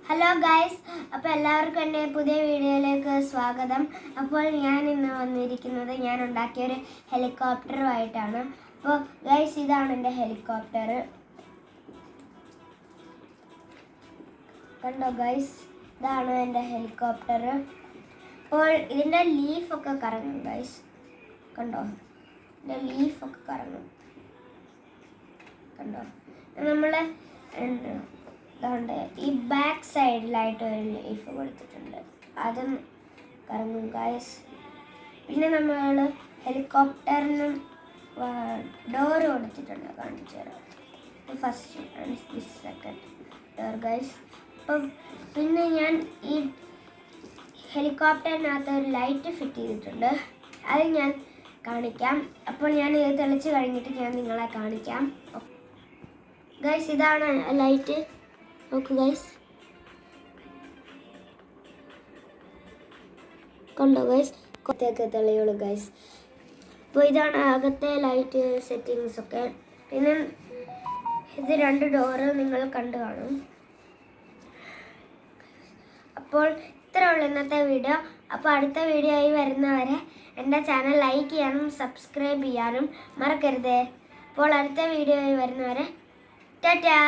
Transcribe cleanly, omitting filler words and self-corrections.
Hello guys, അപ്പോൾ എല്ലാവർക്കും എൻ്റെ പുതിയ വീഡിയോയിലേക്ക് സ്വാഗതം. അപ്പോൾ ഞാൻ ഇന്ന് വന്നിരിക്കുന്നത് ഞാൻ ഉണ്ടാക്കിയൊരു ഹെലികോപ്റ്ററുമായിട്ടാണ്. അപ്പോൾ ഗൈസ്, ഇതാണ് എൻ്റെ ഹെലികോപ്റ്റർ. കണ്ടോ ഗൈസ്, ഇതാണ് എൻ്റെ ഹെലികോപ്റ്റർ. അപ്പോൾ ഇതിൻ്റെ ലീഫൊക്കെ കറങ്ങും ഗൈസ്. കണ്ടോ, ഇതിൻ്റെ ലീഫൊക്കെ കറങ്ങും. കണ്ടോ, നമ്മൾ അതുകൊണ്ട് ഈ ബാക്ക് സൈഡിലായിട്ട് ഒരു ലീഫ് കൊടുത്തിട്ടുണ്ട്, അതും കറങ്ങും ഗൈസ്. പിന്നെ നമ്മൾ ഹെലികോപ്റ്ററിനും ഡോർ കൊടുത്തിട്ടുണ്ട്, കാണിച്ചു തരാം. First and second door guys. അപ്പം പിന്നെ ഞാൻ ഈ ഹെലികോപ്റ്ററിനകത്ത് ഒരു ലൈറ്റ് ഫിറ്റ് ചെയ്തിട്ടുണ്ട്, അത് ഞാൻ കാണിക്കാം. അപ്പോൾ ഞാൻ ഇത് തെളിച്ച് കഴിഞ്ഞിട്ട് ഞാൻ നിങ്ങളെ കാണിക്കാം ഗൈസ്. ഇതാണ് ലൈറ്റ്, നോക്കൂ ഗൈസ്. കണ്ടോ ഗൈസ്, കൊത്തേക്ക് തെളിയുള്ളൂ ഗൈസ്. അപ്പോൾ ഇതാണ് അകത്തെ ലൈറ്റ് സെറ്റിങ്സ് ഒക്കെ. പിന്നെ ഇത് 2 ഡോറ് നിങ്ങൾ കണ്ടു കാണും. അപ്പോൾ ഇത്രേ ഉള്ളൂ ഇന്നത്തെ വീഡിയോ. അപ്പോൾ അടുത്ത വീഡിയോ ആയി വരുന്നവരെ എൻ്റെ ചാനൽ ലൈക്ക് ചെയ്യാനും സബ്സ്ക്രൈബ് ചെയ്യാനും മറക്കരുത്. അപ്പോൾ അടുത്ത വീഡിയോ ആയി വരുന്നവരെ ടാറ്റാ.